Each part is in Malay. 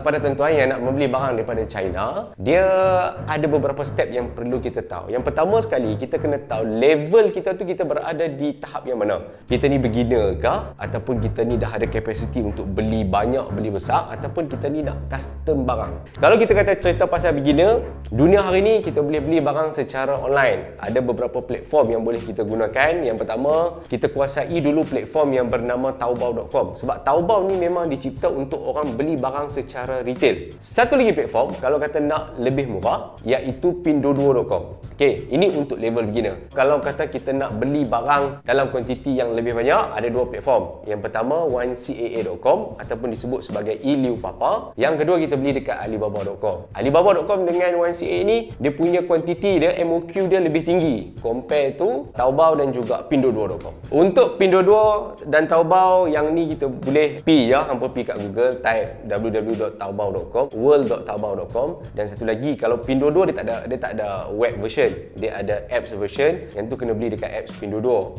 pada tuan-tuan yang nak membeli barang daripada China, dia ada beberapa step yang perlu kita tahu. Yang pertama sekali, kita kena tahu level kita tu kita berada di tahap yang mana. Kita ni beginner kah? Ataupun kita ni dah ada capacity untuk beli banyak, beli besar, ataupun kita ni nak custom barang. Kalau kita kata cerita pasal beginner, dunia hari ni kita boleh beli barang secara online. Ada beberapa platform yang boleh kita gunakan. Yang pertama, kita kuasai dulu platform yang bernama Taobao.com. Sebab Taobao ni memang dicipta untuk orang beli barang secara retail. Satu lagi platform, kalau kata nak lebih murah, iaitu Pinduoduo.com. Okey, ini untuk level beginner. Kalau kata kita nak beli barang dalam kuantiti yang lebih banyak, ada dua platform. Yang pertama, 1CAA.com ataupun disebut sebagai eLiu Papa. Yang kedua, kita beli dekat Alibaba.com. Alibaba.com dengan 1CAA ni, dia punya kuantiti dia, MOQ dia lebih tinggi compare tu Taobao dan juga Pinduoduo.com. Untuk Pinduoduo dan Taobao, yang ni kita boleh pi je, hampa pi kat Google, type www.taobao.com, world.taobao.com. Dan satu lagi, kalau Pinduoduo dia tak ada web version, dia ada apps version, yang tu kena beli dekat apps Pinduoduo.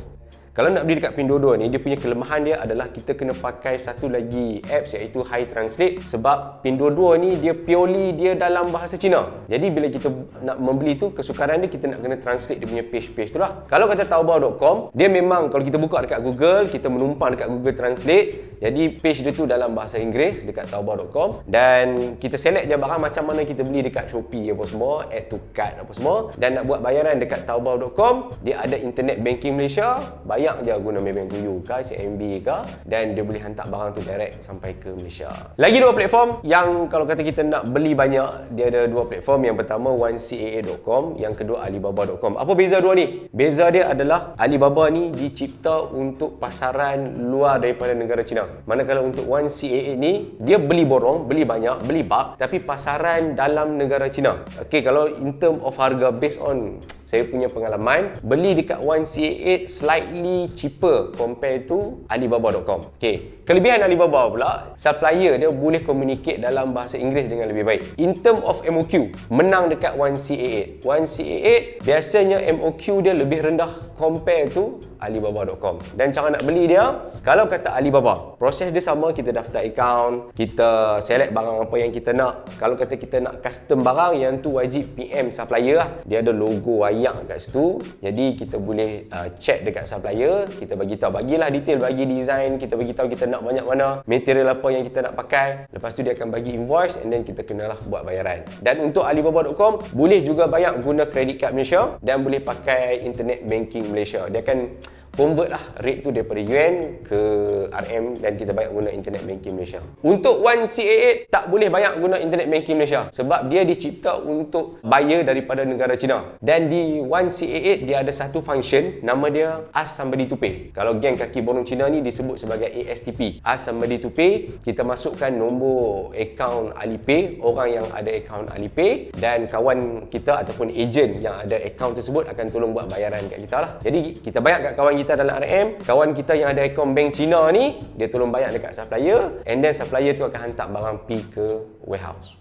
Kalau nak beli dekat Pinduoduo ni, dia punya kelemahan dia adalah kita kena pakai satu lagi apps iaitu Hi Translate. Sebab Pinduoduo ni dia purely dia dalam bahasa Cina. Jadi bila kita nak membeli tu, kesukaran dia kita nak kena translate dia punya page tu lah. Kalau kata Taobao.com, dia memang kalau kita buka dekat Google, kita menumpang dekat Google Translate, jadi page dia tu dalam bahasa Inggeris dekat Taobao.com, dan kita select je barang macam mana kita beli dekat Shopee apa semua, add to cart apa semua. Dan nak buat bayaran dekat Taobao.com, dia ada internet banking Malaysia, bayar je guna Maybank to You ke, CMB ke, dan dia boleh hantar barang tu direct sampai ke Malaysia. Lagi dua platform yang kalau kata kita nak beli banyak, dia ada dua platform. Yang pertama 1CAA.com, yang kedua Alibaba.com. Apa beza dua ni? Beza dia adalah Alibaba ni dicipta untuk pasaran luar daripada negara China. Manakala untuk 1CAA ni, dia beli borong, beli banyak, beli bulk, tapi pasaran dalam negara China. Okay, kalau in term of harga, based on saya punya pengalaman, beli dekat 1CAA slightly cheaper compare to Alibaba.com. Okay, kelebihan Alibaba pula, supplier dia boleh communicate dalam bahasa Inggeris dengan lebih baik. In term of MOQ, menang dekat 1CAA. 1CAA biasanya MOQ dia lebih rendah compare to Alibaba.com. Dan cara nak beli dia, kalau kata Alibaba, proses dia sama, kita daftar account, kita select barang apa yang kita nak. Kalau kata kita nak custom barang, yang tu wajib PM supplier lah. Dia ada logo ayak kat situ. Jadi kita boleh check dekat supplier, kita bagi tahu, bagilah detail, bagi design, kita bagi tahu kita nak banyak mana, material apa yang kita nak pakai. Lepas tu dia akan bagi invoice, and then kita kenalah buat bayaran. Dan untuk Alibaba.com, boleh juga bayar guna credit card Malaysia dan boleh pakai internet banking Malaysia. Dia akan convert lah rate tu daripada yuan ke RM, dan kita bayar guna internet banking Malaysia. Untuk 1CAA tak boleh bayar guna internet banking Malaysia sebab dia dicipta untuk buyer daripada negara China. Dan di 1CAA dia ada satu function, nama dia Ask Somebody to Pay. Kalau geng kaki borong Cina ni disebut sebagai ASTP, Ask Somebody to Pay. Kita masukkan nombor akaun Alipay, orang yang ada akaun Alipay, dan kawan kita ataupun ejen yang ada akaun tersebut akan tolong buat bayaran kat kita lah. Jadi kita bayar kat kawan kita dalam RM, kawan kita yang ada akaun bank Cina ni, dia tolong bayar dekat supplier, and then supplier tu akan hantar barang pi ke warehouse.